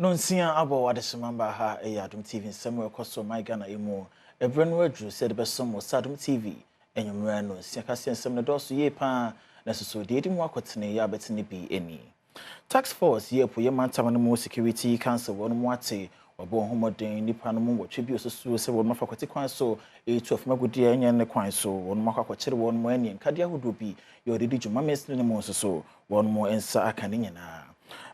Nonsia abo wadeshimamba ha Adom TV nsɛm ekoso my Ghana emu ebre no adru said be som Adom TV enyumra no nsia kase nsɛm no doso ye pa na soso de edi mu akotene ya betene bi eni tax force ye po ye mantam no mu security council won mu ate obo homoden nipa no mu wotwe bi ososo se won mafa kwati kwan so etu of magudi enye ne kwan so won makwakwakere won mu ani nkade ahodo bi ye odidi djuma mesne ne mu soso won mu ensa aka ne nyina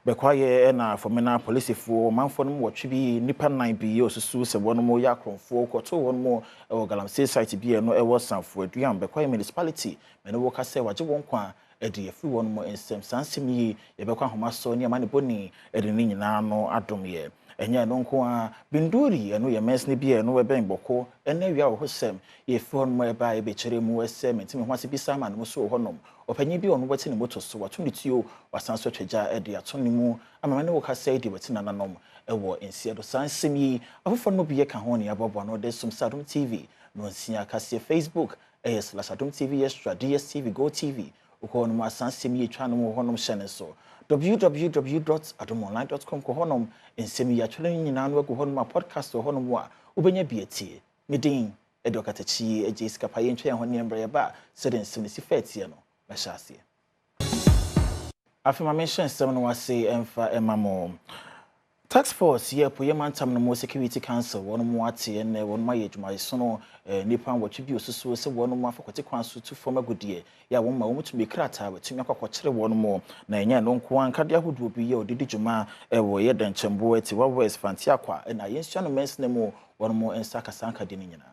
Bekwaye na fomena police fo manfo no wotwe bi nipa nan bi osusu se wono mo yakronfo kwoto wono mo e galamsey site bi no e wo sanfo aduan bekwaye municipality me no wo ka se waje won kwa e de yafi wono mo ensem sansem yi ye bekwa homa so ne ma ne boni e de ni nyina no adom ye enye no nko a binduri eno ye mesne bi no we ben boko ena wi a wo hosem ye fon mo e ba e be kire mu ese mentime ho ase bi sama no so honom opanyi bi ono wati ne moto so wato ne tio wasanso twagya e de ato ne mu amama ne wo ka sai de wati nananom e wo ensie do sansem yi afofo no bi ye ka ho ne abobo no de som Adom TV no nsia kase Facebook /Adom TV extra DSTV Go TV uko no asansem yi twa no honom hyene so www.adomonline.com ko honom ensem yi atwele nyina no ko honom podcast honom a ubenya bietie medin edokatachi ejiska paye ntwe ho ne mbrɛ ba sɛ de nsem ne sifatie no bɛhyase afima mention sɛm no wase emfa emamo tax force ye po ye mantam no mo security council won mo ate ne won ma ye dwuma so no nipa wotwe bi osusu se won mo afakote kwan so tu fom agudie ya won ma won mutumi krata watumi akwakwakere won mo na enya no nko ankade ahodo bi ye odidi dwuma wo ye danchembo ati wa west fanti akwa na ye nsua no mens ne mo won mo ensa kasanka de nyina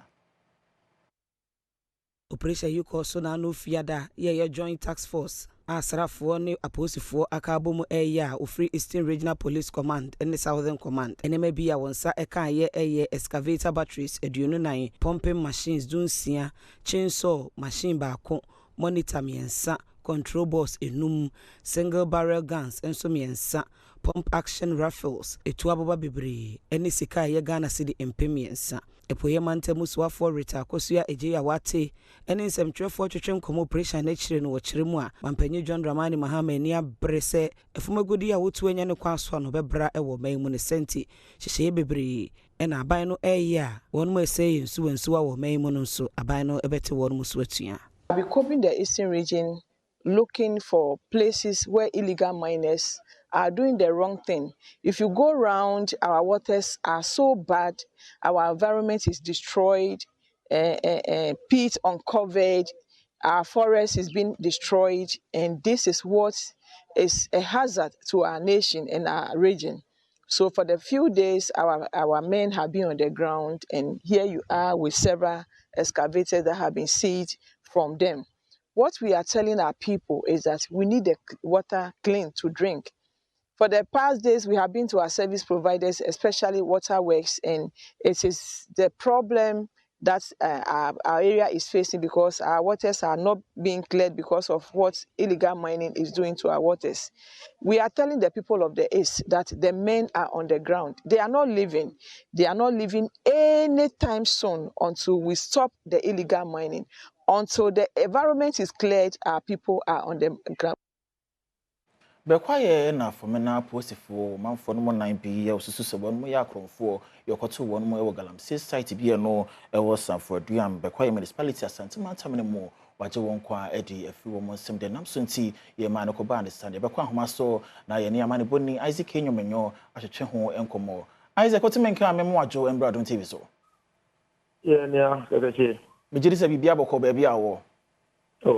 Operation Yuko so na no fiada ye joint tax force asrafo ne aposifo akabo mu eya ofri Eastern Regional Police Command and Southern Command enema bi ya wonsa eka ye excavator batteries aduonu nan pumping machines dunsia chainsaw machine baako monitor miensa control box enum single barrel guns enso miensa pump action rifles etu ababa bebre ene sika ye Ghana cedi empemiensa epoye mantemu suafo reta kosua ejeya wate ene nsemtwefo twetwem komo operation na chire no wokire mu a mampanyi John Dramani Mahama ni abrese efumagudi a wotu anya ne kwaso no bebra ewo man mu ne senti hyehye bebre ena aban no eya won mo esey nsu wo man mu no nso aban no ebete won mu so atua. We coping the Eastern region looking for places where illegal miners are doing the wrong thing. If you go around, our waters are so bad, our environment is destroyed, peat uncovered, our forest is being destroyed, and this is what is a hazard to our nation and our region. So for the few days, our men have been on the ground, and here you are with several excavators that have been seized from them. What we are telling our people is that we need the water clean to drink. For the past days, we have been to our service providers, especially waterworks, and it is the problem that our area is facing because our waters are not being cleared because of what illegal mining is doing to our waters. We are telling the people of the East that the men are on the ground. They are not leaving. They are not leaving anytime soon until we stop the illegal mining. Until the environment is cleared, our people are on the ground. Bekwaye na fomena posifo manfo no nan bi ye osusu se won mo yakronfo yokoto won mo e wo galamsey site bi no e wo sanfo aduan bekwaye municipality asante mantam ne mo waje won kwa edi afi wo mo nsem de namso nti ye ma ne ko ba understand bekwa homa so na ye ne amane bonni Isaac enyomenyo ahwehwe ho enkomo Isaac otimenka amemo wajo embra Adom TV so ye ne a sebeche mejiri se bibia boko ba bia wo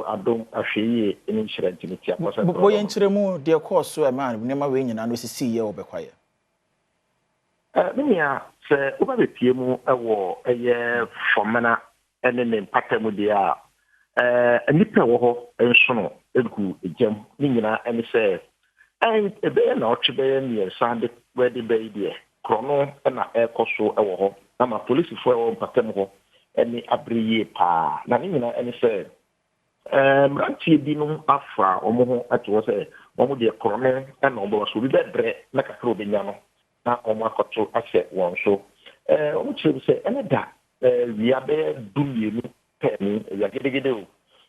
Adom ahweye eni nhyerenti ne tia kosa bo ye nkyeremu de course so e man ne ma we nyina no sisi ye wo bekwaye menia se oba bepie mu ewo eye fomena ene ne mpatamu de a nipa wo ho ensono egu ejam ni nyina ene se ebe na otwebe ne sande we de be de krono na ekoso ewo ho na ma police fo ewo mpatamu ho ene abriye pa na ni nyina ene se ranti bi no afa omo ho ato se omo de krono na obo so bi bebre na kakro benya no na omo akoto ase won so omo chiri se ene da wi abe dumienu peni ya gedegede o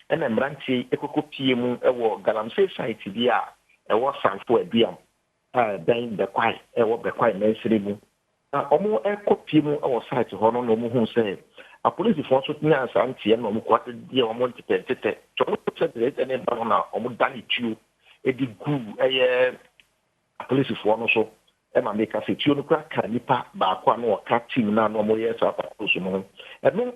ene ranti ekoko pie mu ewo galamsey site bi a ewo sanfo abiam dan bekwai bekwai mensiri mu na omo ekopie mu site ho no omo hu say a police force so nya santie na omo kwate die omo ntete to omo tete ne ba na omo dani tuo edi gu police force no so ma make us tuo no kwa ka nipa ba kwa no ka team na no omo yes apa so no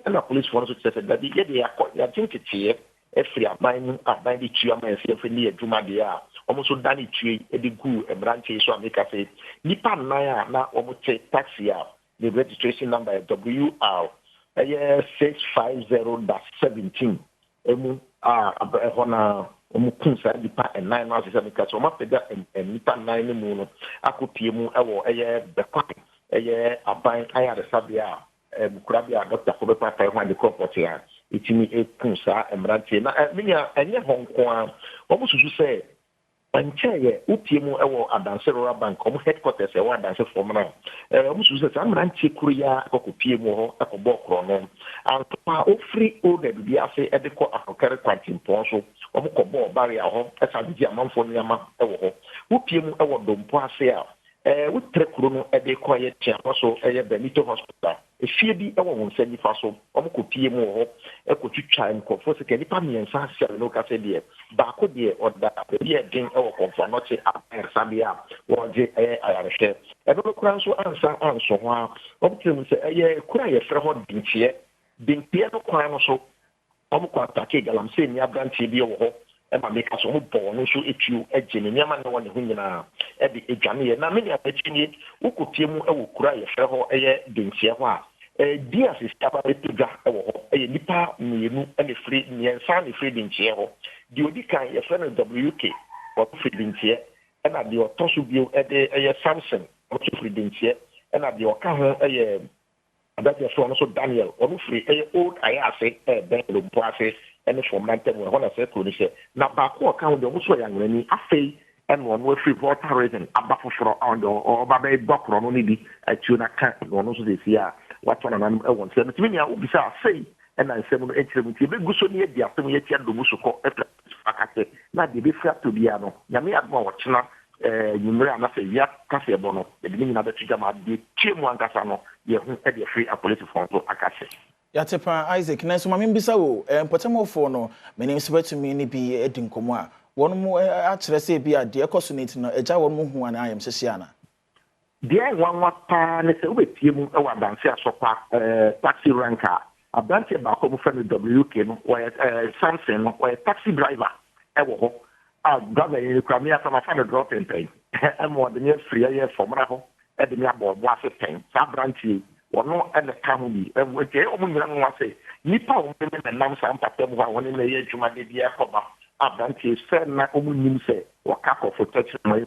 na police force so tete da ye de ya tinkete efiri aban di tuo ma efi efi ni adwuma de a omo so dani tuo edi gu branch so make us nipa nan na omo taxi a the registration number WR 650-17 emu hona omu kunsa nipa 9 na se meka so mapeda nipa 9 ne mu no akopie mu ewo bekwa aban ayare sabia mukurabia Dr. Kobepa tai ho de comfort ya itimi kunsa emrantie na minya enye honko a omu susu se ancheye upie mu ewo adanse rural bank omu headquarters ewo adanse form na omu susu se amrantie kuru ya akopie mu ho akobọ kro no antopa ofri o de bia se edeko akokere kwantimpo so omu kobọ barrier ho esa di amanfo nyama ewo ho upie mu ewo dompo ase a wutre kuru no edeko ye tiapo so Benito Hospital efie bi ewo won se nifa so omu kopie mu ho ekotwitwa nkofo se kanipa miensa ase no ka se de ba ko de oda be den ewo konfa no che sabia woje ayarehwe ebe kura nso ansa anso ho a omu trim se kura ye fre ho dintie no kwan no so omu kwa atake galamse ni abrantie bi wo ho ma make so mo bo no so etu agene nyama ne woni ho nyina de edwane ye na me ya pachini ukopie mu ewo kura ye fre ho dintie ho a dia sistaba betuga ewo ho nipa mienu ne free nyensa ne free dintie ho di odikan ye fre no WK o free dintie na di otoso bio de Samson o free dintie na di oka ho abati so no so Daniel o free old ayase ben lo boase ene from nantem we hona se kro ni se na ba ko ka ho de mo so ya nwani afei ene ono free voter reason abafoforo on o ba be dokro no ni bi atu na ka no so de sia what one and won say me me obi say afei ena nsem no enkyere mu ti be guso ni edi asem ye tia do mu so ko akate na de be fra to bia no nyame admo wo chena nyumre anafe ya kase bo no de ni na be tuja ma de tiemu ankasa no ye hu e de free a police form so akase Yatepa Isaac na so mame mbisa wo potemofo no menim sebetumi ni bi edinkomo a won mu akyere se bi ade ekosonate no eja won mu hu an ayem hyehye ana de wanwa pa ne se obetie mu e wa danse asopa taxi ranker abante ba ko mu fa no WK no Samson no taxi driver e wo ho driver ye kwa mi asa ma fa no drop in pay e mo de ne free ye formra ho e de me abo bo ase pen sa branch wono ene ka ho bi e o mu nyira nwa se nipa o me me nam sa mpatem ho woni na ye adwuma de bia koba abrantie se na o mu nim se waka ko protection no e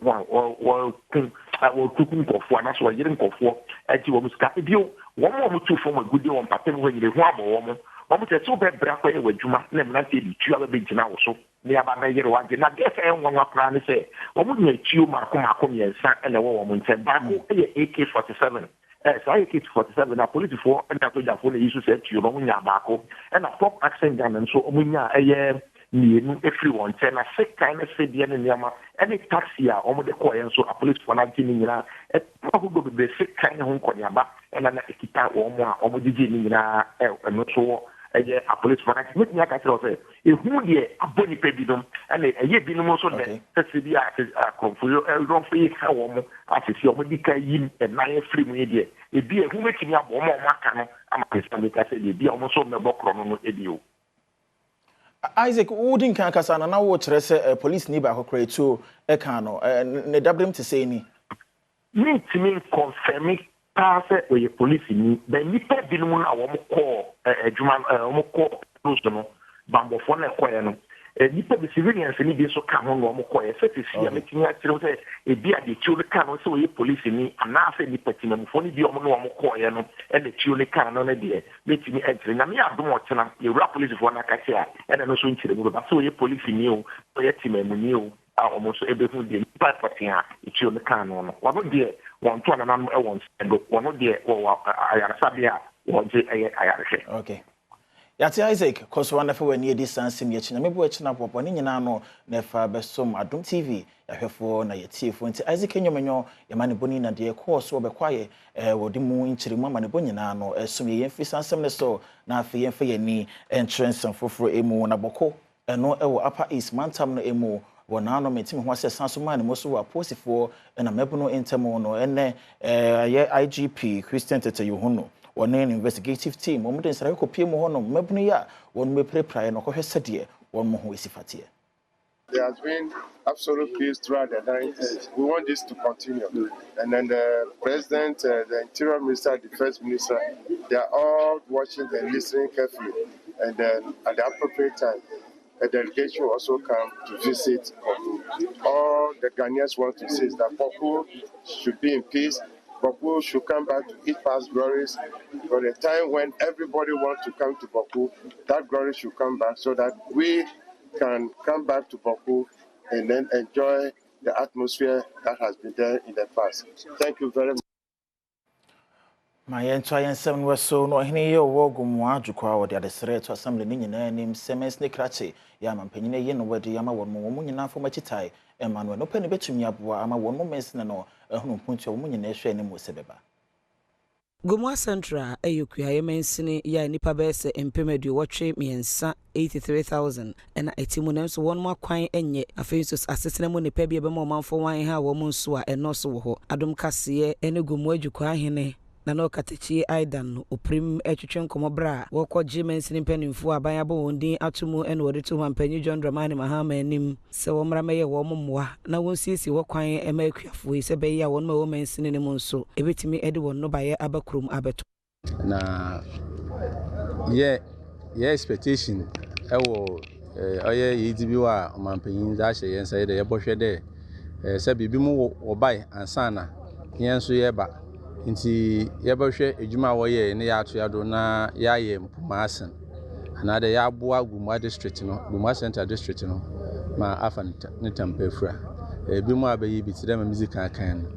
wo tukun kofo na so yire nkofo ati wo muska bio wo mo tu fo magudi wo mpatem ho nyire ho abo wo mo te so be bra ko ye wadwuma na me na te bi tu aba be gina wo so ne aba na yire wa na ge se nwa pra ne se wo mu nya tuo mako yensa ene wo mo ntem ba ko ye AK47 so AK47 na police for na to jafo na yisu se tuo no nya ba ko na pop accent gun nso o mu nya nienu everyone say na sick kind of say the nyama any taxi a omo de call so a police for na tini nyina e ko go be sick kind of nkonya ba na ekita omo a omo digi ni nyina no so a police for na mit nya ka tro say e hu de aboni pe bidom na ye binom so de se bi a konfuyo don fi ka omo asisi omo dika yin na ye free mu de e bi e hu metimi abo omo aka no ama pesa me ka say de bi omo so me bokro no e bi o Isaac Woodin kan kasa na wo kire se police ni ba kokore tu e kan no ne dabrem te sei ni me timi confirm pa se we police ni be ni pe binum na wo ko adwuma wo ko close no bambo fo na ko ye no ni pe be civilians ni bi so ka ho no wo ko ye se ti sia me timi akire se e bi ade ti o ka no se we police ni ana se ni patima fo ni bi o mo no wo ko ye no e de ti o ka no na de me timi akire na me adom o chena ye ra police fo na ka tia e no so nkire mu ba se we police ni o ye timamu ni o almost everything de pa patia ti o ka no no wo de won to na no e won ndo wono de wo ayarasa bia wo je ayarase okay Yate Isaac, Koswana for when ye distance in Yachin, maybe watching up upon Ninano, Nefa Besom, Adom TV, Yahefo, na Yeti, Fonte, Isaac and Yomenyo, Yamani Bonina, dear course, or be quiet, Wodimu in Chirimama Bonino, as soon as Fisan Semne so, now for ye knee, entrance and for emo, Naboko, and no upper east, Mantam no emo. Wanano meeting was a Sansuman, most who are posted for and a Mebuno Intermono, and IGP, Christian Tete Yohuno. One investigative team, one more than copy Mohono, Mebnia, one may play prior no Sadia, one more who is Fatia. There has been absolute peace throughout the night. We want this to continue. And then the president, the interior minister, the first minister, they are all watching and listening carefully. And then at the appropriate time, a delegation will also come to visit Boku. All the Ghanaians want to say is that Boku should be in peace. Boku should come back to its past glories. For the time when everybody wants to come to Boku, that glory should come back so that we can come back to Boku and then enjoy the atmosphere that has been there in the past. Thank you very much. My entire 7 was so no here Wogumwa Jukwa or the other to assembly name Semes Nikrachi, Yaman Penny Yen, where the Yama one more for Machitai, and man when open a bit to me up, Ama one more no, a home point your moon nation and Musebeba. Gumwa Central, Ayukia, Yemensini, Ya Nipa Bese, and Pemedu, watching me and Sa 83,000, and a timunens one more quine and yet a face assistant money pebby a moment for one ha woman swa and no so Adom Cassie, and a Gumwaju hine. Na no katechi aidan oprim etwetwe nkomobra wokọ Jimens ni mpanimfo abayabo wondin atomu en wode to hampanyi John Dramani Mahama anim se womra meye wo mommoa na wonsiesi wokwan emakuafo yi se be ya won ma womansi ne mu nso ebetimi ede won no baye abakrum abeto na expectation ewo oye yidibi wa omampanyi da hye yen se de ye bohwe de se bibi mu wo bai ansana yen so ye ba nti yebehwe ejuma woye ne ya ato yado na ya ye mpumasen na de ya aboa Gumwa district no Gumwa Central district no ma afa ne tampefura ebi mu abayi bi tire ma music kan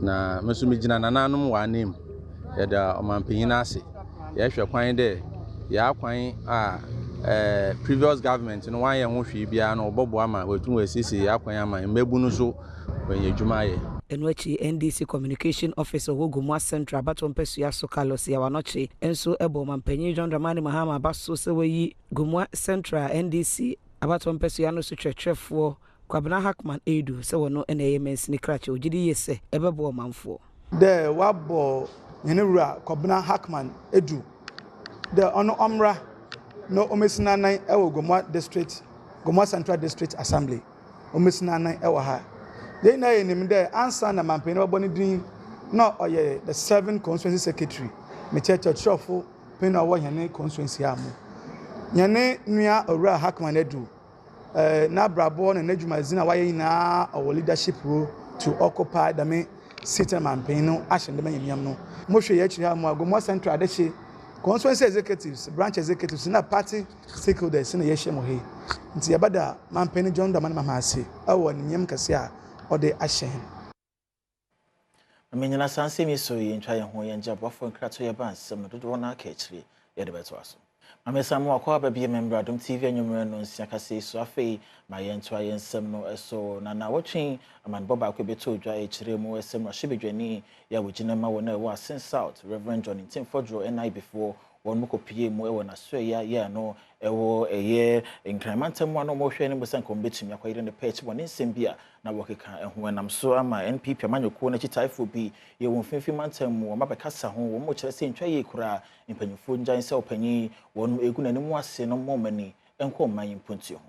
na meso mi gina nananom wa anem ya da omampanyin na ase ya hwe kwan de ya kwan a previous government no wan ye ho hwe bia na obobo ama wetu wesisi ya kwan ama mebu no so wenye ejuma ye Enwechi NDC Communication Officer Gumwa Central Baton Pesua so Carlos Yawanochi enso ebo mampanyi John Dramani Mahama baso se weyi Gumwa Central NDC Abaton Pesua no so twetwefo Kwabena Hackman Edu se wono ene yemensini krache ogidi yese ebebo manfo de wabo yenewura Kwabena Hackman Edu de ono omra no omesina nan ewo Gumwa Central District Assembly omesina nan ewo ha they na enim there answer na mampen no boni din no oye the 7 constituency secretary me church chofo pen no wo hene constituency amu nyane nua owura Hackman Edu na brabo na nadwuma zina waye na our leadership role to occupy the main seat mampen no ahye de manyam no mo hwe ye chiri amu Gumwa Central de che constituency executives branch executives na party stakeholders na ye hye mo he nti yabada mampen John Dramani Mahama ase awo nyam kase a ode ashen Amenyana sanse mi so yi ntwa ye ho ye njabo fo nkrato ye ban sem dodo na aka chiri ye de beto aso amesamu akwa ba bi member Adom TV anyumre no nsia kase so afei ma ye ntwa ye nsem no eso na wotwen aman boba akwa beto odwa e chiri mu esem no hyebedwani ya wogina ma wona e wa Sin South Reverend John Timfodro NI before won mo kopie mu e wona so ya no ewo eye incremental mu no mo hwe ne bosan ko betumi akwire ne patch won nsem bia na wokeka eho enam so ama NPP amanyoko na chitaifo bi ye won finfi mantam mu mabekasa ho wo mo kire se ntwa ye kura impanyifo njan se opanyi won egu nanim ase no momani enko man imponti ho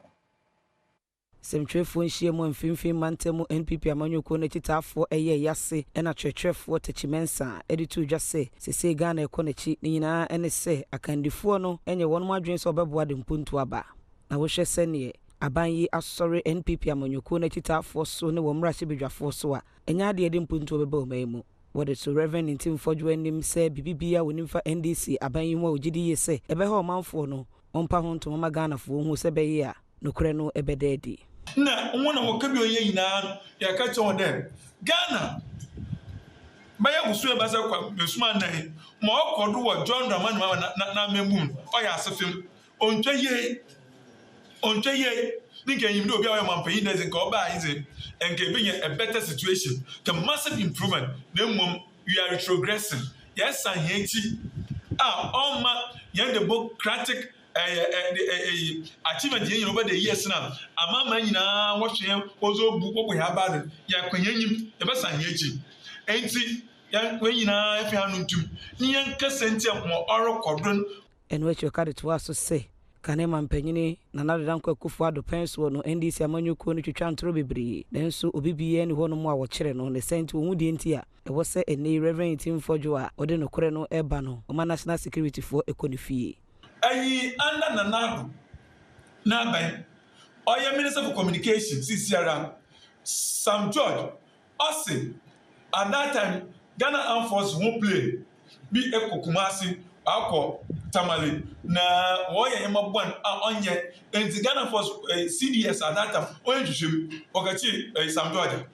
Semtwefo nhie mu mfimfim mantemu NPP amanyoko na chitafo eye yase na twetwefo tachimensa editu dwase sese Ghana ekonachi nyina ene se akandifo no enye won mu adwen se obeboa de mpontu aba na wo hwe sene abanyi asori NPP amanyoko na chitafo so ne wo mrahye bedwafo so a enya de mpontu obeba omamu wode so Reverend Timfodro anim se bibibia wonimfa NDC abanyi mu ogidi yese ebe ha omanfo no ompa ho ntoma Ghana fo hu se beye a nokure no ebededi na wona wokabi onye nyina ya ka cho dem Ghana baya musu e basa kwa mesuma nan ma okodo wo John Dramani Mahama na memum o ya asefem ontwe think you do be our man paying as in Koba is it and giving a better situation. The massive improvement, no mom, we are retrogressing. Yes, I hate it. All my young democratic achievement here over the years now. A man now watching also book what we have about it. Ya kwenye the best I hate it. Ain't see, young when you know if you are not to young Cassentia more oral cordon. And what you carry to us to say. Kanema mpanyini na nadanko Akufo-Addo penso no NDC amanyuko no twitwa ntoro bebree nanso obibie ne hono mu a wɔkyere no ne senti wo hudi ntia ɛwɔ sɛ ene Reverend Timfodwo a ɔde no kore no ɛba no ɔma national security for ekonifie ayi anda nanado na ban oya minister for communication CCR Sam George Austin at that time Ghana Armed Forces won't play be Kumasi akọ Tamale na woye yemabwan onye enti Ghana Force CDS at that time onye hwehwem okachi Sam George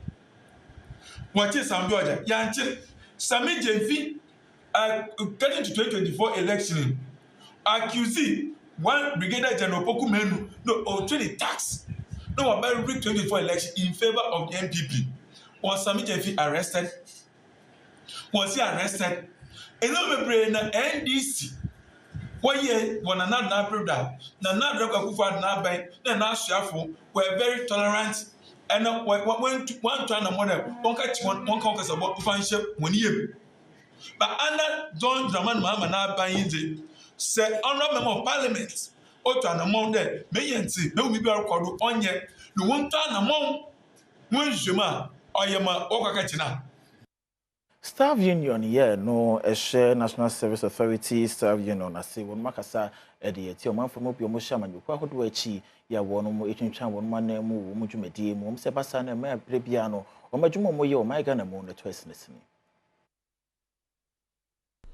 wachi Sam George yanche Sami Jefi getting to 2024 election accusing one Brigadier General Pokumenu no the tax no about 2024 election in favor of the NPP. Was Sami Jefi arrested? Was he arrested? And no brain NDC. 1 year when another brother, another Akufo-Addo na bank, then Ashafo were very tolerant and one trying to model one catch one conquers about friendship when you. But under John Draman Mahama na buying the say honorable member of parliament or to an amount there, may see no be called on yet. You won't turn among when Juma or Yama Okachina. Staff Union, yeah, no, a share National Service Authority, Staff Union, I say, one Macassa, Eddie, your man from Opio Mushaman, you quite do a chi, ya one more 18 chan, one man, Mujumedi, Mum Sebasan, and Maya Prebiano, or Majumo Moyo, my Ghana moon, the twice listening.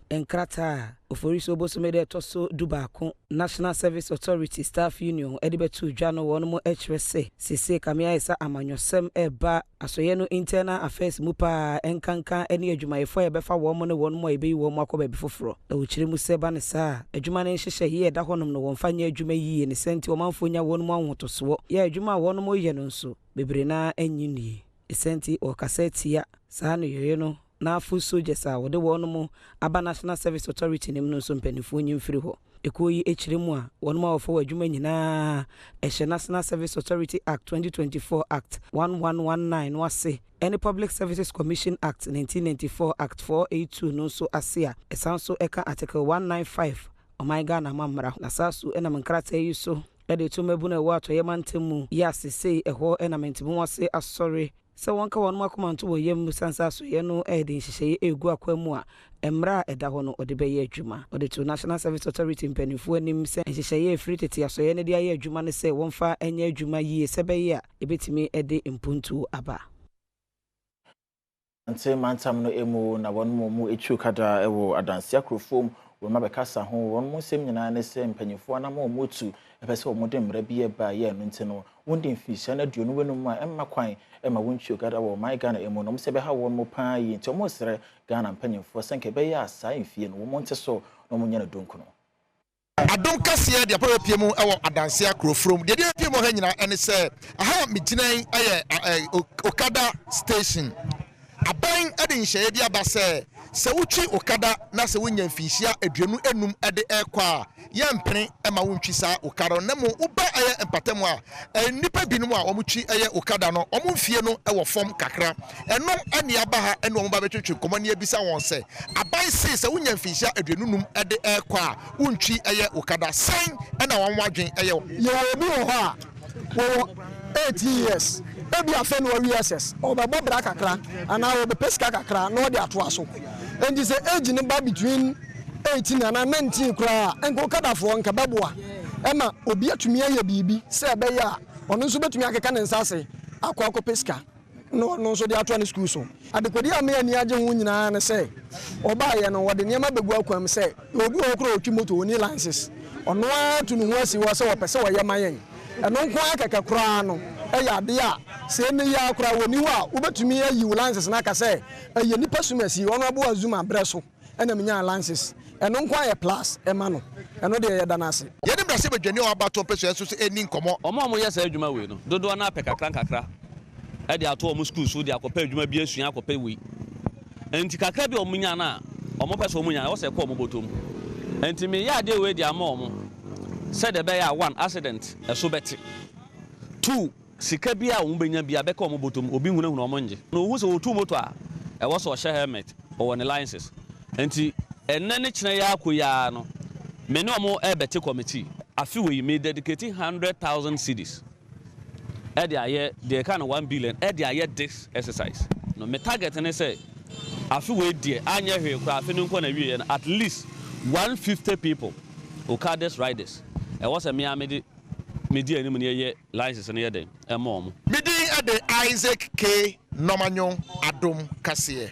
Enkrata oforiso bosomede toso dubako National Service Authority Staff Union edibetu dwano wono HRC sese kamia isa amanyosem eba asoye no internal affairs mupa enkanka ene adwumayefo ebefa womo ne wono ebeyi womo akoba befoforo na wochire mu seba ne sa adwuma ne nhyehyɛ ye da honom no wonfanya adwuma yie ne senti womanfonya wono ahotoso ye adwuma wono ye no nso bebre na anyini senti o kasetia sa no yoye no na full soldiers a wode wono mu aba National Service Authority nim no so mpanifo nyimfiri ho ekoyi echiremu a wono ma wofo adwuma nyina ehye National Service Authority Act 2024 Act 1119 wase any Public Services Commission Act 1994 Act 482 no so asia esanso eka article 195 my Ghana mamra na sasu ena menkrata yi so ede to mebu na wo atoye mantemu ya sese eho ena mentimu wase asori so wonka won makomanto wo yem sansa so ye no edin hyehyeye egu akwamu a emra eda ho no ode beye adwuma ode to National Service Authority mpanifo anim se hyehyeye free tete asoye ne de aye adwuma ne se wonfa enya adwuma yie sebeye a ebetimi ede impuntu aba ante mantam no emu na won mu echu kada ewo adanse akrofom wo mabekasa ho won mu sem nyina ne se mpanifo na mo motu epese wo modem mra bi eba ye no nti no wondin fisha na duo no wenum a emma kwan ema wonchu kada wo my Ghana emu no mse be ha won mo pan yi nti mo sere Ghana mpanifo senke be ya asa enfie no wo monte so no mo nya na donku no Adom kase de apowe piemu ewo adanse akrofrom de piemu ha nyina ene se aha miginan aye Okada station aban ade nhye bi aba se wutwi Okada na se wonya mfinhia aduanu enum ade ekwa ye mpene ema wontwi sa Okada na mo uba aye empatem a nipa binum a omutwi aye Okada no omumfie no ewo fom kakra eno ane aba ha ene omba betwetwe komani abisa won se aban se wonya mfinhia aduanu num ade ekwa wontwi aye Okada san ena won wadwen aye ye obi ho ha wo 8 years ebi afen wo USS obabo bra kakra ana wo be peska kakra no de ato aso and say age ne ba between 18 and 19 kra enko kadafo nka beboa ema obi atumi aye bibi se be ya ono nso betumi akeka ne nsase akwa peska no nso de ato na school so adekodi ame ani age ho nyina ne se oba ye no wode niam begu akwam se obi okro otwi moto oni licenses ono atu no ho asi wo se wo pese wo ye mayen eno nko akeka kra no eya de a se ne ya akra woni ho a wobetumi ayi licenses na ka se eye nipa sumasi ono abo azuma breso ɛna menya license ɛno nko ayɛ plus ɛma no ɛno deɛ yɛda no ase yɛne mmara sɛ badwane a wabato mpɛ so ɛnso so ɛni nkɔmmɔ ɔmo yɛ saa adwuma wei no dodoɔ no apɛ kakra ɛde ato ɔmo school so de akɔpɛ adwuma bi asua akɔpɛ wei enti kakra bi ɔmo nya no a ɔmo pɛ sɛ ɔmo nya ɛwɔ sɛ ɛkɔ ɔmo bɔtɔm enti meyɛ adeɛ wei de ama ɔmo sɛ de bɛyɛ a 1 accident ɛso bɛte 2 sika bi a ɔmo bɛnya bi a bɛka ɔmo bɔtɔm obi hunahuna ɔmo ngye na ohu sɛ ɔtu moto a ɛwɔ sɛ ɔhyɛ helmet ɔwɔ ne license enti ɛnɛ ne kyerɛ yɛ akɔ yaa no me ne ɔmo ɛbɛte committee afi wei me dedicate 100,000 cedis ɛde ayɛ deɛ ka no 1 billion ɛde ayɛ this exercise no me target ne sɛ afi wei deɛ anyɛ hwee kora afi no nkɔ na wie no at least 150 people okades riders ɛwɔ sɛ me a medi anim ne yɛ license ne yɛ den ɛma ɔmo medin ɛde Isaac K Nomanyo Adom kaseɛ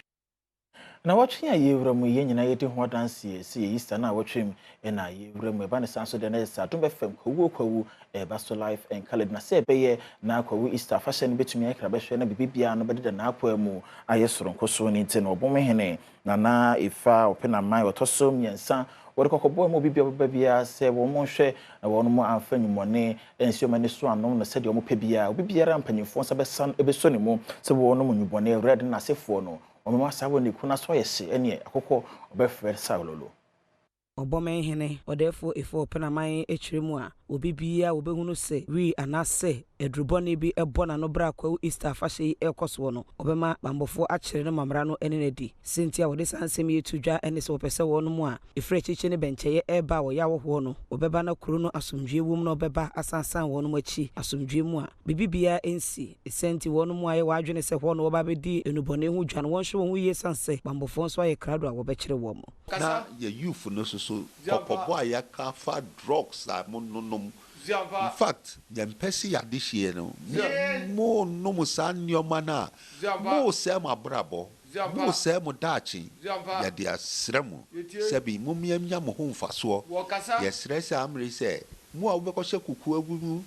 na watwe a yewura mu ye nyina yedi ho danse se Easter na watwem na yewura mu eba ne sanso de na sa Adom FM kwawu eba so life and colored na se beye na kwawu Easter fashion betumi akra behwe na bibibia no bede na akwa mu aye soronko so ni nti na obom hene na ifa opena mai otoso miensa wode kokobo mu bibia babia se wo mo hwe na wo no mo amfa nyumone ensio mane so anom na sede wo mo pebia obibiara mpanyimfo sa besan ebeso ne mu se wo no mo nyubone red na sefo no Omema sawo ni kuna so yesi ene akoko obefre sawlolo Obomen hene odefo efo penaman echiremu a obi bia obehunu se wi anase edrubone bi ebona no bra kwa Easter fashe ekoso no obema bambofo akire no mamra no ene nadi sintia wode sansem yetudwa ene se opese wo no mu a efre chichi ne bencheye eba wo yawo ho no obeba na kuru no asomdwe wum no obeba asansan wo no machi asomdwe mu a bibibia ensi esenti wo no mu aye wadwene se ho no oba bedi enubone hu dwan won hwe wo ye sanse bambofo nso aye krado a wo bekire wo mo na ye youth no so popo aya ka fa drugs a mononum in fact the mpesi ya dihie no mo no musa nneoma na mo se mabrabo mo se mo dachi ya de asremu se bi mo miamnya mo ho mfaso ye stress amre se mo a wobekoshe kuku agu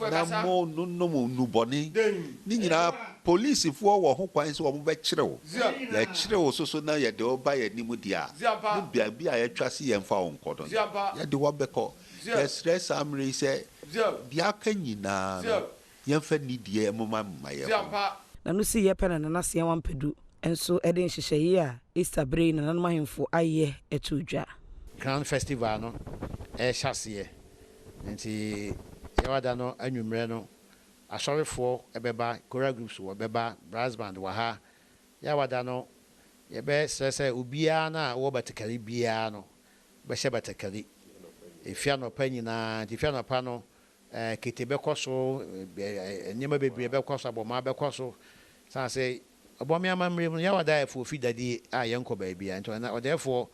na mo no mo nuboni ni nyina police fo wo ho kwan se wo be kirewo ya kirewo so na ye de oba ye nimu dia no bia bia ye twase ye mfa wo nkodo ye de wo beko ye stress amre se bia ka nyina ye mfa nidie moma maye na no si ye pena na se wampedu enso ede nhyehyeye a Easter brain na nanoma hemfo aye etudwa Grand Festival no hyase nti yawada no anwumre no asorefo ebeba choral groups wo beba brass band wa ha yawada no yebe sese obia na wo batakari bia no be hye batakari efia no panyina efia no pa no ketebe koso nyema bebre be koso aboma be koso san say abomia mamre no yawada efo fidadi a yenko ba bia nti na odefo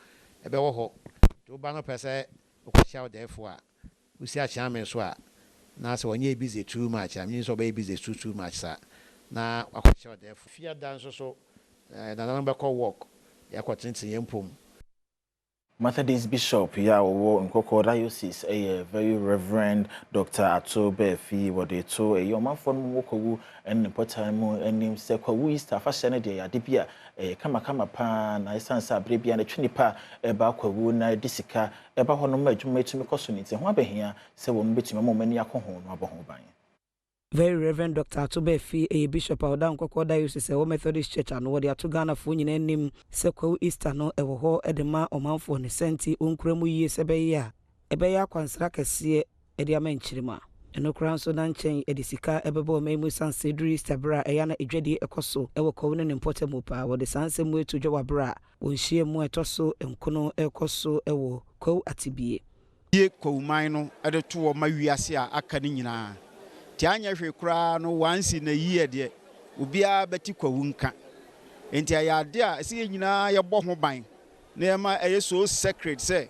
ebe wo ho to ba no pese okwasia odefo a usi a chame so a na so onye busy too much am yin so be busy too much sa na akwasia odefo fia dan so na na be call work yakotintin yempom Methodist Bishop ya wo nkoko diocese very reverend Dr. Atobe Fi wode to yomanfo no wokowu en important mu enim se kwawu Easter fashion de ya de bia kama pa na isansa abre bia na twinipa ba kwawu na disika ba ho no ma adwuma etumi koso ni te ho abehia se wo mbetumi ma mani akoho no aboho ban Very Reverend Dr. Atobe Fi a Bishop Adom Nkoko Diocese wo Methodist Church and wo de ato Ghana fo nyina nim se kwawu Easter no ewo ho edema omanfo ne senti onkramu yie se be ya ebe ya kwansra kese ede amanchirima eno kran so na nchen edisika ebebo memu sanse duru Easter bra eya na edwede ekoso ewo kwawu ne important pa wo de sanse mu etu dwa bra wo nhie mu etoso enkono ekoso ewo kwawu atibie ye kwawu man no ede to wo ma wiase a aka ni nyina tianya hwe kura no wansi na yie de obia beti kwawu nka enti ayade a se nyina ye bɔ ho ban na ema eye so secret say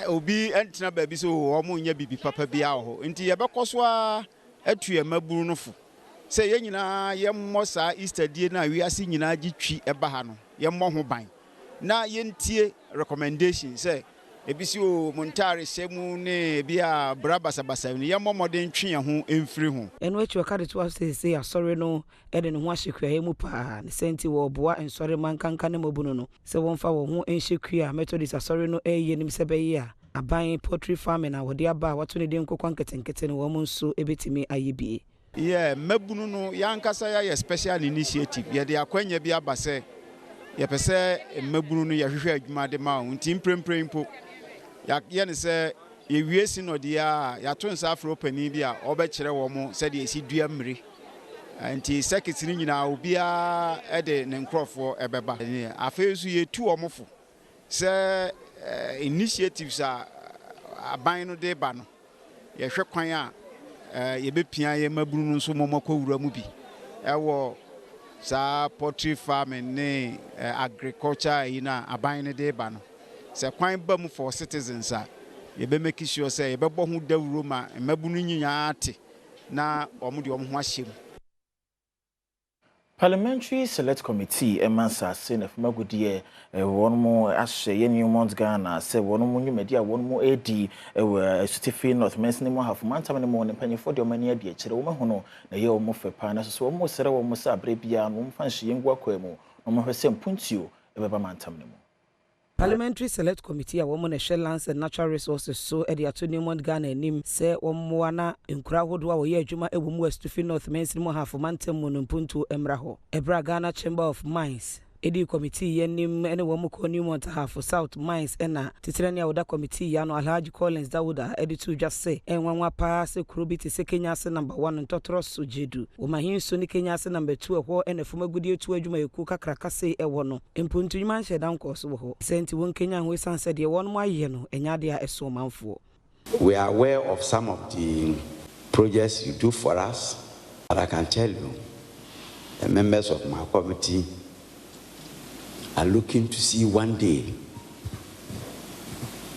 obi entina ba bi so o mo nya bibi papa bia ho enti ye bekoso a atue maburu no fo se ye nyina ye mmɔ sa Easter die na wiase nyina gi twi eba ha no ye mmɔ ho ban na ye ntie recommendation say ebisi o montare hyemu ne bia brabasabasa ne yemomode ntwe ho emfiri ho eno echi wakade to say asori no e de ne ho ahyekua mu pa ne senti wo boa ensori mankanka ne mabunu no se wonfa wo ho enhyekua methodist asori no eye nim se beyi a aban poultry farming na wode aba wato ne den kokwan ketenkete ne wo nso ebetimi ayebie yeah mabunu no yankasa ya special initiative ye de akwanya bi abase ye pese mabunu no yahwehwe adwuma de ma nti mpremprempo ya ne se ye wiesi no de ya to nsa afro pani bi a obekere wo mo se de esi dua mmiri nti secretary nyina obi a de ne nkrofo ebeba afezu ye tu omofo se initiatives a aban no de ba no ye hwe kwan a ye bepia ye mabunu no so momakowura mu bi ewo sa poultry farming ne agriculture ina aban no de ba no se kwan ba mu for citizens a ye be make sure say ye be bo hu dawuro ma mabunu nyinya ate na omo de omo ho ahyem. Parliamentary Select Committee emansa se na famagudie won mo ahye ye Newmont Ghana se won mo nyumedi a won mo edi Stephen North Men's nimo half mantam ne mo ne panyefo de omani ade akire wo mahu no na ye wo mo fepa na so wo mo sere wo mo sa abre bia no mfa nhye ngwa kwamu no mo hwese mpuntio ebeba mantam ne mo. Parliamentary Select Committee a woman share lands and natural resources so at the Newmont Ghana nim say omwana nkura hodo a woye adwuma ewumu West North Men's nimo half mantam mo mpuntu emra ho Ebra Ghana Chamber of Mines Edi committee yenim ene wo mko Newmont half South Mines ena titirani ya oda committee ya no Alhaji Collins Dawuda edi tu just say enwanwa pa se kurubi ti se Kenya se number 1 ntotro so jedu wo mahin so ni Kenya se number 2 ho ene fomagudie tu adwuma yeku kakraka se ewo no mpuntu nyuma nhye dan ko so ho senti won Kenya ho sanse de won mo aye no enya de a eso manfo. We are aware of some of the projects you do for us, but I can tell you the members of my committee are looking to see one day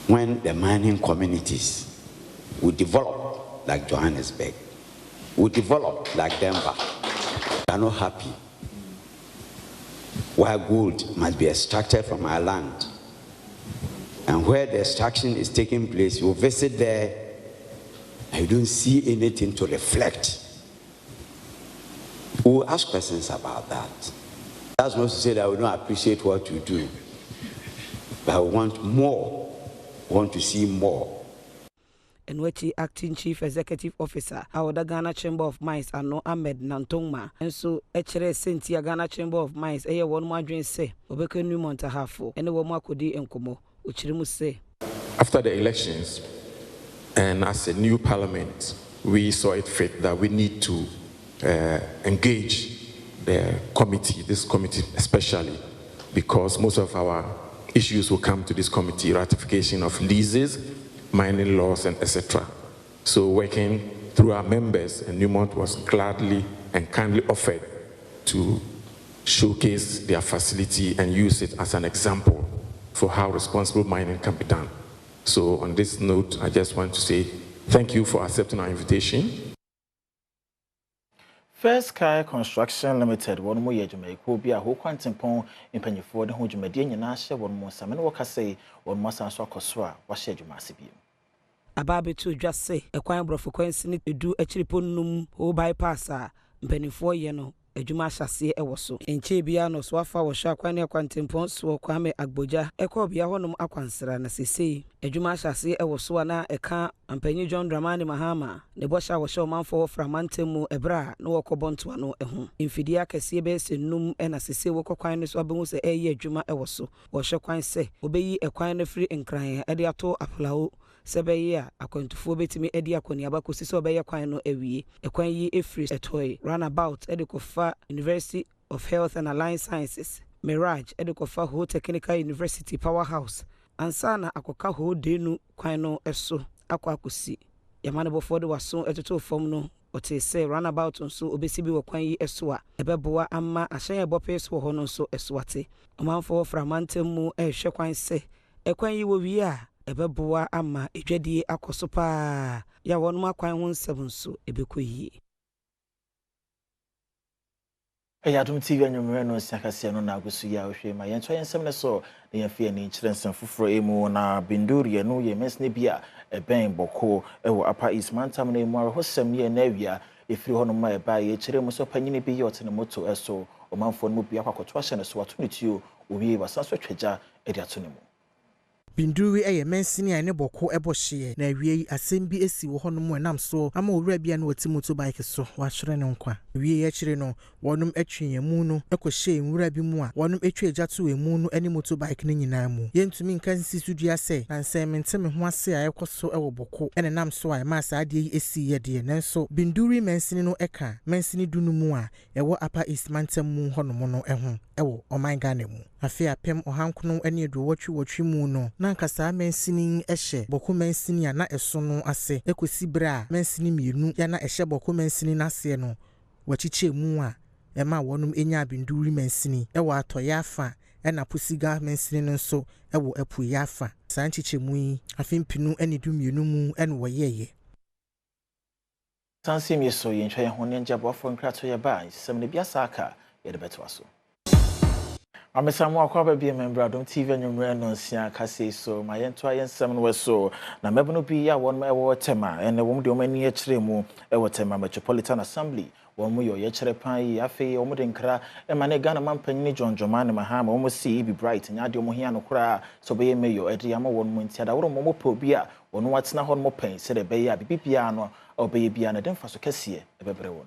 when the mining communities will develop like Johannesburg, will develop like Denver. We are not happy. Where gold must be extracted from our land, and where the extraction is taking place, you visit there and you don't see anything to reflect. We will ask questions about that. That's not to say that we don't appreciate what you do, but we want more, we want to see more. And which acting chief executive officer our Ghana Chamber of Mines ano Ahmed Nantongma and so echere sentia Ghana Chamber of Mines eye won mo adwen say obeka Newmont hafo ene wo mo akodi enkomo ochirimu say after the elections and as a new parliament we saw it fit that we need to engage the committee, this committee especially, because most of our issues will come to this committee, ratification of leases, mining laws, and etc. So working through our members, and Newmont was gladly and kindly offered to showcase their facility and use it as an example for how responsible mining can be done. So on this note, I just want to say thank you for accepting our invitation. First Sky Construction Limited won mo ye Jamaica bi a ho kwantempon impanyefo de ho dwumade nyina hye won mo samene wo kase won mo sanso akoso a wa hye dwuma ase bi ababe to just say ekwan brofo kwansi ni edu akiripon num ho bypass a mpanifo ye no adwuma ahyase ewo so enche bia no so afa wo hwa kwan akwantempon so kwame agboja ekọ bia honom akwansra na sesei adwuma ahyase ewo so na eka ampanyi John Dramani Mahama ne bosha wo hye omanfo framantemu ebra na wokobonto ano eho mfidi akese be senum na sesei wokokwan ne so abehu se eye adwuma ewo so wo hye kwan se obeyi ekwan na firi nkran ade ato aplawo Sebeya akwantufo betimi edi akoni abakosi so obeye kwan no awie ekwan yi efri etoy runabout edikofa University of Health and Allied Sciences Mirage edikofa Ho Technical University Powerhouse ansana akoka ho denu kwan no eso akwakosi yamane bofo de waso etoto fom no ote say runabout nso obesi bi wakwan yi eso a ebeboa ama ahyen ebope so ho no nso eso ate omanfo framantemu ehwe kwan se ekwan yi wo wi a ebeboa ama edwadie akoso pa ya wonu akwan ho nsem so ebekoyie Adom TV anyumre no siakase no na agusu ya ohwe ma yento yensem ne so ne yafie ni kyerensem foforo emu na binduri no ye mesne bia ben boko ewo apa ismantam na emu arhosem ye na awia efiri hono ma e ba ye kyerem so panyine bi ye otene moto eso omanfo no bia kwakoto ahye ne so atonetio owie basanso twagya edi atone mu Binduri eye mensini ane boko ebohye na awie asembi esi wo hono mu enam so ama owura bia na wati motorbike so wa hwere ne nkwa awie ye kyere no wonum atwiyemu no ekohye nwura bi mu a wonum etwa ejato emu no ane motorbike ne nyina mu yentumi nkansi sudua se na nsɛmente me ho ase a ekoso ewo boko ene nam so a ma sa ade esi ye de nanso Binduri mensini no eka mensini dunu mu a ewo apa ismantem mu hono mo no eho ewo oman Ghana mu afia pem ohankono ane eduwotwi mu no nankasa mensini ehye boko mensini ya na eso no ase ekosi bra mensini mienu ya na ehye boko mensini na ase no wachiche mu a ema wonum enya Binduri mensini ewo atoya afa ena pusiga mensini no so ewo epu ya afa sanchiche mu yi afimpinu ene du mienu mu ene woyeye sansi mi so yentwa ye hono nja bofo nkrato ye ba sem ne biasa aka ye de beto aso Amesamu akwaba bi member Adom TV anyumre no nsia kase so ma yento ayensem no weso na mebno bi ya won ma ewo tema ene wom de omani e kire mu ewo tema Metropolitan Assembly won mu yo ye kire pan yi afi wom de nkra e ma ne Ghana mampanyini John Jomane Mahama wom si bi bright nya de omo hia no kra so be ye meyo e de ama won mu ntia da woro mo po bi a won watena hon mo pen se de be ya bibia no obeye bia na demfa so kase e bebre won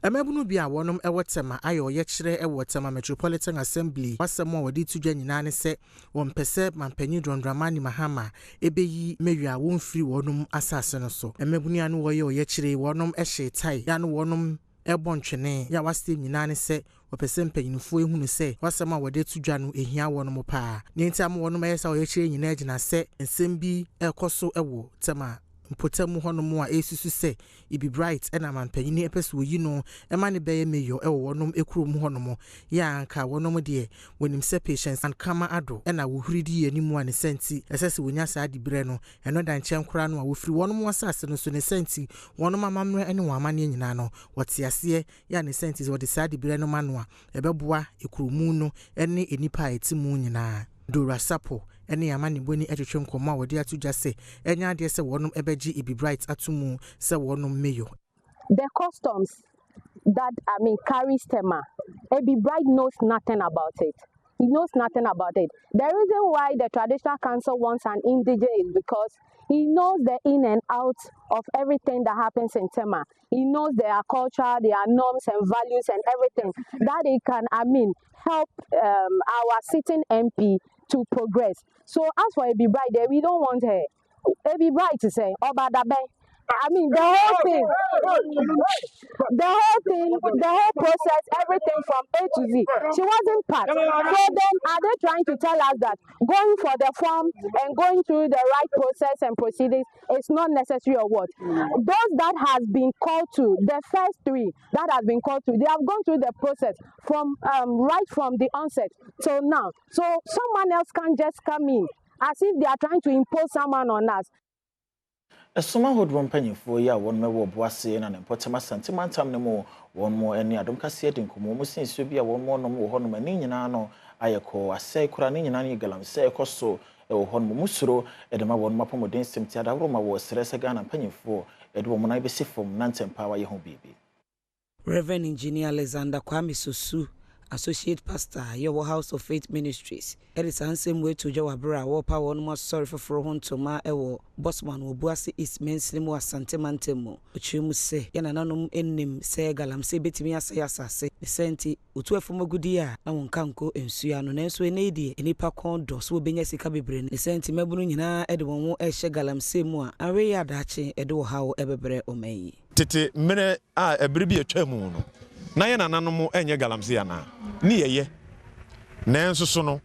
Emebunu bia wonum ewotema ayo ye kire ewotema Metropolitan Assembly wasemo wodi tudwa nyina ne se wompese mampanyi Dramani Mahama ebeyi mewia wonfiri wonum asase no so emebunu anu wo ye kire wonum ehye tai ya no wonum ebontwene ya wase nyina ne se wopese mpanyinfo ehunu se wasema wodi tudwa no ehia wonum pa ntia mo wonum yesa wo ye kire nyina agina se ensembi ekoso ewo tema mpotemu hono mu a esusu se ibi bright ena mampanyini epese wo yi no ema ne beye meyo ewo wonum ekuro mu hono mo ya anka wonum de wonim se patience and kama ado ena wo huridi animu ane senti esese wonya sa adi bre no eno dan chenkura no a wo firi wonum wasase no so ne senti wonum amamre ene wo amane nyina no wote ase ya ne senti wo de sa adi bre no mano a ebeboa ekuro mu no ene enipa etimu nyina Dora Sapo ene amani boni etwetwe nkoma wodi atugya se enya ade se wonum ebeji ibi bright atumu se wonum meyo the customs that carries tema Ibi Bright knows nothing about it. He knows nothing about it. The reason why the traditional council wants an indigene is because he knows the in and out of everything that happens in Tema. He knows their culture, their norms and values and everything that he can help our sitting MP to progress. So as for Ibi Bright, we don't want her. Ibi Bright to say, the whole process, everything from A to Z. She wasn't part. So then are they trying to tell us that going for the form and going through the right process and proceedings is not necessary or what? Those that has been called to, the first three that has been called to, they have gone through the process from right from the onset till now. So someone else can just come in as if they are trying to impose someone on us. Soma hodwo mpanyimfo ya won mewo boase na nepotema sentimentam ne mo won mo eni adom kase de nkomo mo sinso bia won mo no wo hono mani nyina no ayeko asai kura ne nyina ne galam sai ekoso e wo hono mo musuro e de ma won mapomoden semti adawro ma wo srese Ghana mpanyimfo e de wo mo na be sifom na ntempa wa ye ho bibi Reverend Engineer Alexander Kwame Sosu Associate Pastor, your House of Faith Ministries. It is the same way to Jawabra, Wapa, one more sorry for Hontoma, Ewo, Bossman, Wobuasi is Menslimo, Sante Mantemo, which you must say, Yananum enim, say Galam, say Betimia, say Assassin, the Senti, Utua from a good year, I won't canco, and Suano, Nenso, and Adi, and Ipacon, dos will be Yasika brain, the Senti Mabunina, Edwon, more Eshegalam, say more, and Rea Dachi, Edo, how ever bre o may. Tete, mene a bribia chemuno. Na ye nananom mo enye galamse ana ni yeye nanso so no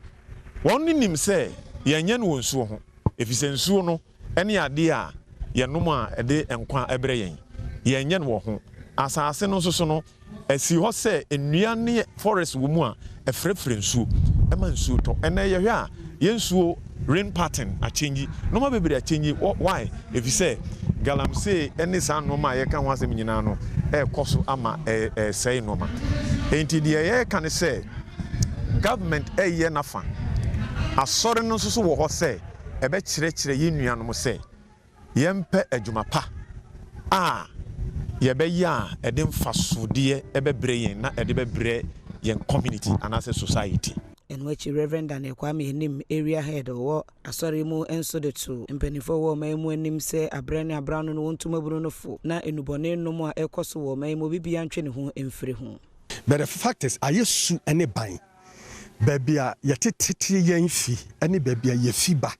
won nim se yenye no nsuo ho efise nsuo no ene ade a ye nom a ede enkwa ebre yenye no ho asase no so no asi ho se enua ne forest wo mu a efrefre nsuo ema nsuo to ene ye hwe a ye nsuo rain pattern a change no ma bebere a change why efise galamse ene sa no ma ye ka ho asem nyina no ɛrekɔ so ama ɛsɛe nneɛma enti deɛ yɛreka ne sɛ government ɛyɛ nafa asɔre no nso so wɔ hɔ sɛ ɛbɛkyerɛkyerɛ yɛn nuanom sɛ yɛmpɛ adwuma pa a yɛbɛyɛ a ɛde mfasodeɛ ɛbɛbrɛ yɛn na ɛde bɛbrɛ yɛn community anaasɛ society. And which Reverend Daniel Kwame Nim area head or asori mu enso de to mpanifo wo man mu anim se abrane abrano no wontuma buru no fo na enubone no mu a ekoso wo man mu bibia ntwe ne ho emfiri ho. But the fact is ayesu ene ban baby a yetetete yen fi ene baby a yefi ba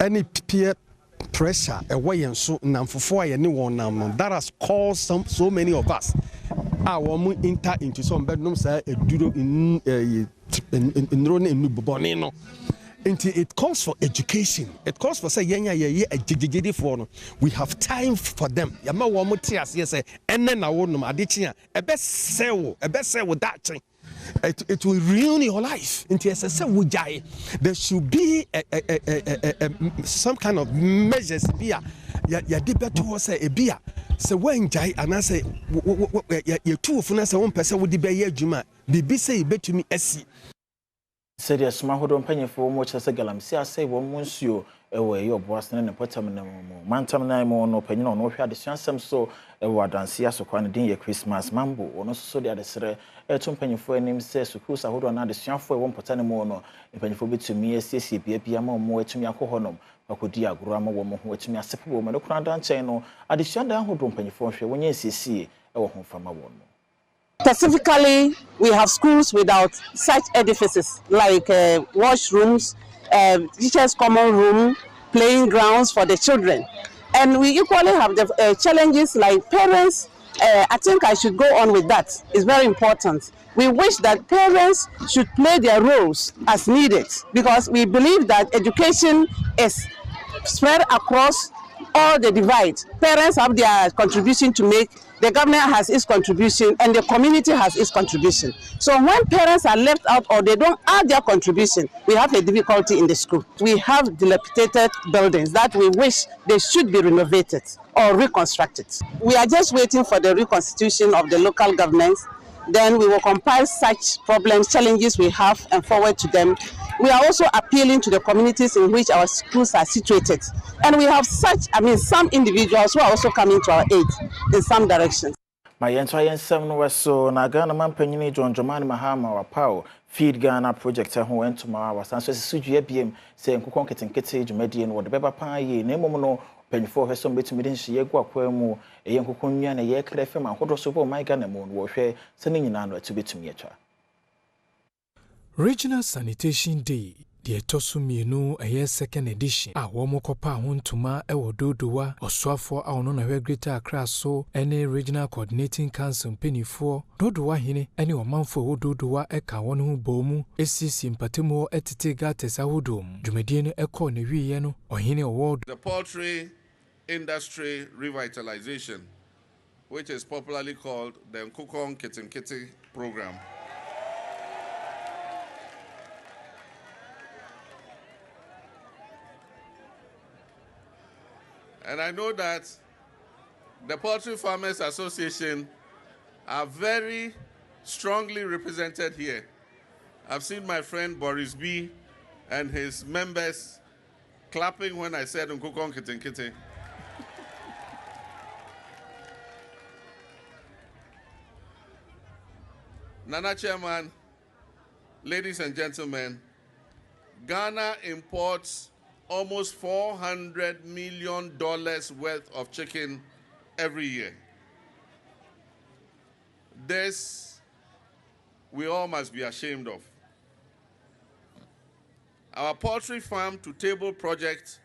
ene peer pressure ɛwɔ yɛn so namfofo a yɛne wɔn nam no that has caused so many of us a wɔn enter into some bedroom say eduro nro ne nubobone no until it calls for education. It calls for say yenya for no. We have time for them. Yama wo mo te ase say ene na wo no adechi a ebe sewo that thing. It will ruin your life. Until there should be some kind of measures here. Ya debate to say a beer. So when jai and I say you two of us one person would be a juma. Bibi say bet to me SC. Said yes, my hold on penny for much as a galam. See, I say one monsieur away your boss and a potam no more. Mantam nine more no penny on no had the chance so a word and see us a dinner Christmas mambo or no so the other sir. A two penny for a name says to cruise a hold on the chance for one potan more no. A penny for bit to me, a CCP, a piano more to me a cohonum. I could dear grandma woman who to me a simple woman, no crown down channel. I descend down hold on penny for when you see a home from a woman. Specifically, we have schools without such edifices like washrooms, teachers' common room, playing grounds for the children. And we equally have the challenges like parents. I think I should go on with that. It's very important. We wish that parents should play their roles as needed because we believe that education is spread across all the divide. Parents have their contribution to make, the government has its contribution, and the community has its contribution. So when parents are left out or they don't add their contribution, we have a difficulty in the school. We have dilapidated buildings that we wish they should be renovated or reconstructed. We are just waiting for the reconstitution of the local governments. Then we will compile such problems, challenges we have and forward to them. We are also appealing to the communities in which our schools are situated. And we have some individuals who are also coming to our aid in some directions. My entire 7 was so Nagana man penny John Jomani Mahama or Pow Feed Ghana project who went to my was answer Suji BM saying Kukonket and Kitty Median or the Beba Pie, Nemono, penny for her some bit to me she go Quemo, a young Kukunyan, a year clefem, and Hodosopo, my Ghana moon warfare, sending in another to be to me. Regional Sanitation Day, the Etosumienu, a year second edition. A womokopa huntuma, ewo dodowa, oswafo a onona Greater Accra so, any regional coordinating council penny for, dodowa hine, any omanfo dodowa eka wonu bomu, esisi mpatemo etite gates ahudum, jumedieno eko newi yeno, ohine award. The poultry industry revitalization, which is popularly called the Nkukong Kitinkiti program. And I know that the Poultry Farmers Association are very strongly represented here. I've seen my friend Boris B. and his members clapping when I said Nkukong Kitinkiti. Nana Chairman, ladies and gentlemen, Ghana imports almost $400 million worth of chicken every year. This we all must be ashamed of. Our poultry farm to table project,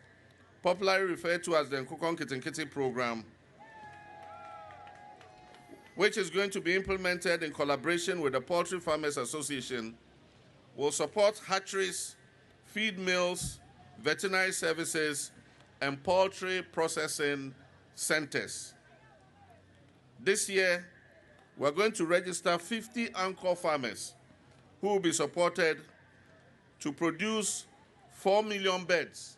popularly referred to as the Nkukong Kitinkiti program, which is going to be implemented in collaboration with the Poultry Farmers Association, will support hatcheries, feed mills, veterinary services, and poultry processing centers. This year, we're going to register 50 anchor farmers who will be supported to produce 4 million beds,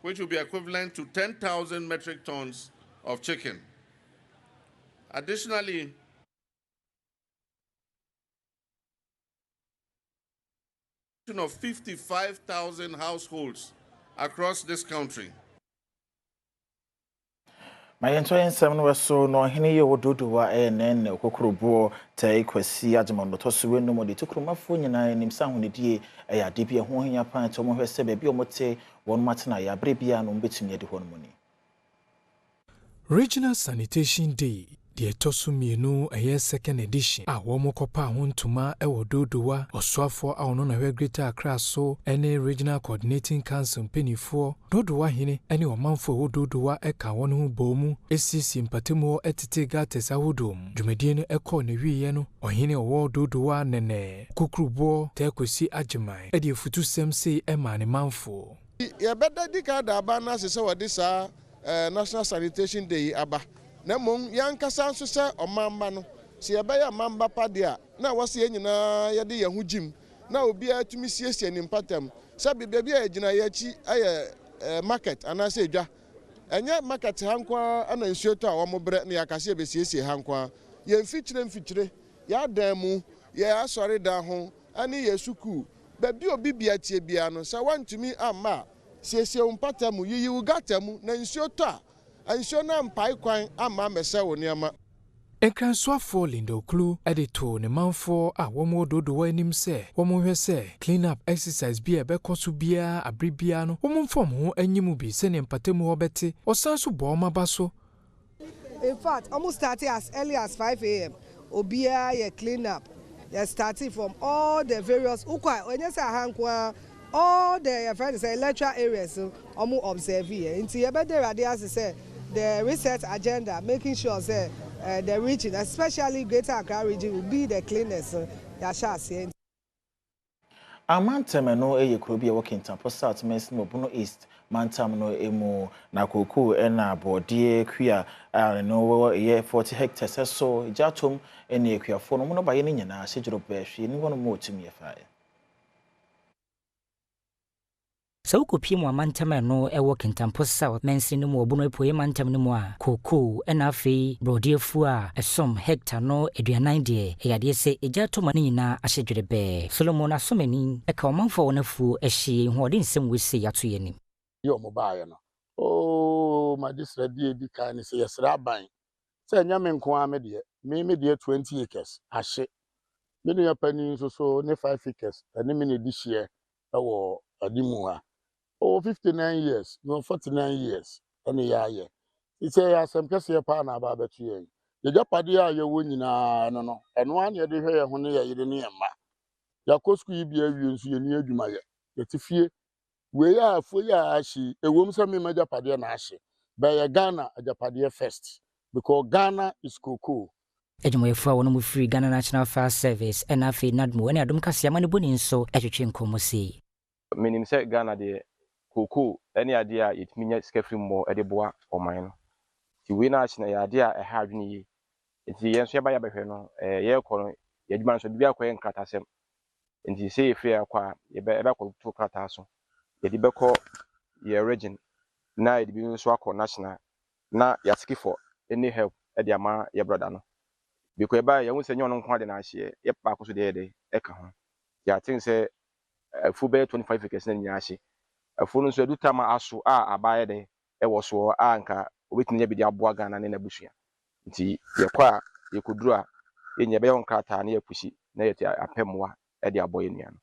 which will be equivalent to 10,000 metric tons of chicken. Additionally, of 55,000 households across this country. My entire seven was so no hini ye wododowa enen okokrobo tai kwasi agyemondo to so wenu mo de tokromafo nyina nim sa honedie ya de bia ho hia pan to mo hwese ba bi omote won matena ya bre bia no mbetumi de ho no ni. Regional Sanitation Day, the Tosumienu, a year second edition. A womokopa huntuma, ewo dodowa, oswafo a ono na we Greater Accra so, any regional coordinating council penny for, dodowa hine, any omanfo wo dodowa eka wonu hu bomu, esisi mpatemo etite gates ahudum, jumedieno eko ne wiyeno, ohine owo dodowa nene, kukrubo, tekwesi ajimai, edi futu semse ema ne manfo. Ya beda dika da abana se se wodi sa National Sanitation Day aba na mom yankasa nso se omamba no se ye beya mamba padia na wose nyina ye de ye hu jim na obi atumi siesie ni mpatam se bibia bia agina ye chi aye market anase edwa enye market hankwa ana nsuo to a wo mobre na yakase be siesie hankwa ye mfikyire ya dan mu ye asori dan ho ani ye suku babi obi bia tie bia no se wantumi amma siesie umpatamu yiyi ugatamu na nsio to a nsio na mpai kwan ama mese wo niama Ekranswafo Lindo Klu edito ne manfo a womo dodo anim se womo hwese clean up exercise bi ebekoso bia abribia no womo mfom ho anyimu bi se ne mpatemu obete osanso bo mabaso. In fact, almost starting as early as 5 a.m. Obia ye clean up. They starting from all the various when you say hankwa all the friends say electoral areas observe here. Into the research agenda, making sure say the region, especially Greater Accra region, will be the cleanest. Amantam no kuro bi working tempo South Mess no Bono East mantam no emu na koku na bodie kwia no ye 40 hectares so jatom ene kwafo no no baye nyina hyejuro behwe ni wono mo otumi ye fae. Saukopi mu amantam no ewo Kintampo South mensi no mu obuno epoye mantam no mu a koko ena afi brodiefu a esom hectare no 29 de eyade se ejato ma nyina ahyedwere be Solomon asomani eka omanfo wonafu ehye hoode nsem wese yato yenim yo mobile no oh my disredi edi kan ni se yesra ban se nyame nko a me de 20 acres ahye me no yapani so ne 5 acres ene me ne di hye ewo adimu ha. Oh, 59 years, no 49 years. Any year. It's a some person partner about you. The Japadia, you're winning, no. And one year, the hair when you didn't hear ma. Yakosku be a view, you near you, my yet if you we are fully ashy, a woman, some major Japadia Nashi. By a Ghana, a Japadia first. Because Ghana is cocoa. Ejimoyefo wono mu free Ghana National Fire Service, and afi Nadmo, and Adom Kasiamani Bonin so, etwetwe nkomosi. Meaning say Ghana de Koko, any idea it means scarcely more at the bois or mine. The winner is an idea a hard knee. It's the answer by a beano, a year colony, Yadman should be a quaint catasem. And he say fair qua, a better to catasso. The debacle, your region, now it being swak or national, now yaski for any help at the ama your brother. Because by your own senior on quite an idea, yep, back to the day, echo. Ya things say a full bear 25 acres in Yashi. A phone so do tama aso a abaye de e wo so anka obetini bi de aboa Ghana ne nabusua nti ye kwa ye kodura ye nya be yon krata na yakusi na ye apemwa e de aboye nua no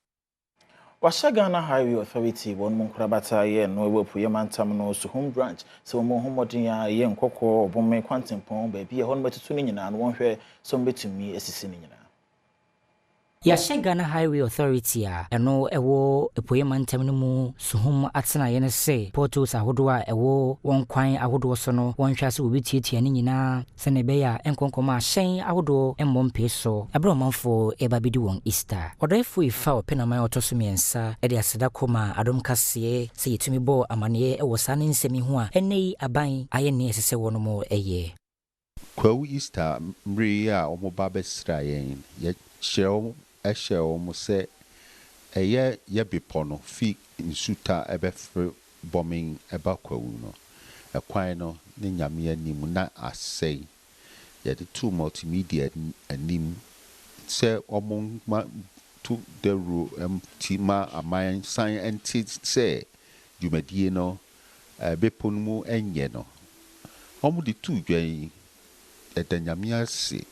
Washa Ghana Highway Authority won munkrabata ye no ewopu ye mantam no so home branch so mo homodin ya ye nkokọ obome kwantempon ba bi ye hono metutu ni nyina no wonhwe so mbetumi esisi ni nyina. Yashe Ghana Highway Authority a eno ewo epoye mantam no mu suhum atena ye ne se portals ahodo a ewo won kwan ahodo so no won hwa se obi tietia ni nyina se ne be ya enkonkoma ahyen ahodo emmompe so ebro manfo eba bidi won Easter odefo ifa openama otoso miensa e de aseda koma Adom kase se yetumi bo amane ewo sane nsemi ho a enei aban aye ne esese wono mo eye kwa Easter mri a omoba besra yen ye hyew ehyew mo se eye ye bipono fi nsuta ebefre bombing eba kwawu no ekwan no ne nyame anim na asei ye de two multimedia anim se omon to the ro tima aman sign and say dwumadie no bepon mu enye no omo de tu dwan edanyame ase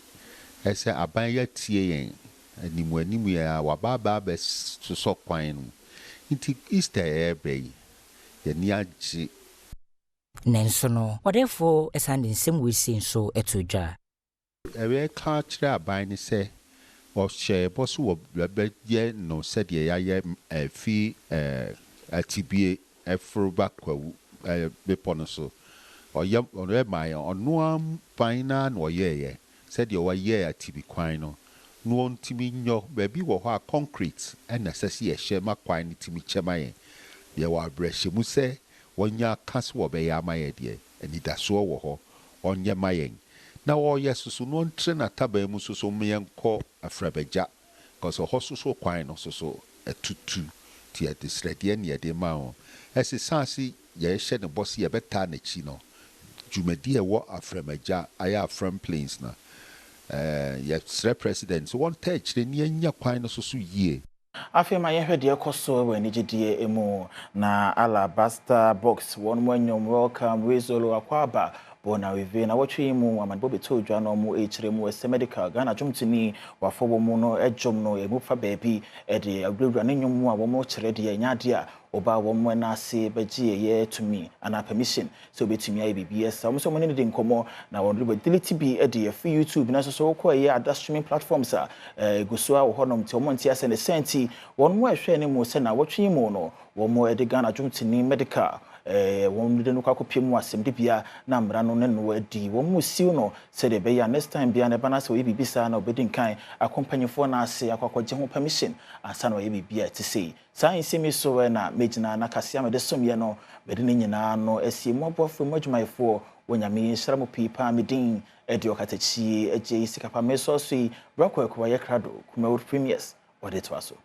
ese aban ya tie yen animu ya wababa be so kwan no nti Easter ebe ye ni agi Nenso no whatever esande nsem we sin so etodwa ebe ka kire aban ni se o share boss wo be ye no said ye ya ye fi atibie efroba kwawu bepon so oyam onre mai onoam fina no ye said ye wa ye atibi kwan no no ntimi nyo ba bi wo ho a concrete and asase ye hye makwan ntimi chema ye ye wa brehye mu se wonya kas wo be ya maye de anidaso wo ho onye mayen na wo ye susu no ntre na taba mu susu meyenko afrabeja cause ho susu kwan no susu etutu ti adisrede ne de ma ho ese sansi ye hye ne boss ye beta na chi no dwumadi e wo aframaja aya afram plains na yes president so one touch the nya kwan no susu yie afema yehwede ekoso we nigidie emu na alabaster box one mwanyom welcome wezolo akwaba bona weve na wotwe mu amadbo beto dwa no mu echiremu ese medical Ghana jumtini wafobo mu no ejom no emufa baabi ede agwura ne nyomu a wo mo kirede anyade a oba wo mo na ase begie ye tumi ana permission so betumi ayi BBS so mo ne de nkomo na won ability bi ede for YouTube na so ko ye ada streaming platforms a guso a wo honom ti mo ntia se ne senti won mo ehwe ne mo se na wotwe mu no wo mo ede Ghana jumtini medical won de no kwakopie mu asem de bia na mra no ne no adi won mu siu no se de be ya next time bia ne bana se we bibisa na obedin kan akompanyefo na ase akwakwaje ho permission asa na we bibia ti sei science mi so na mejina na kasia me de somye no be de nyina no asie mu abofo mu adwumayefo wonyame hyira mu pipa medin edi okatachi eje sikapa meso so yi brakwa kwa ye krado kuma premiers ode to aso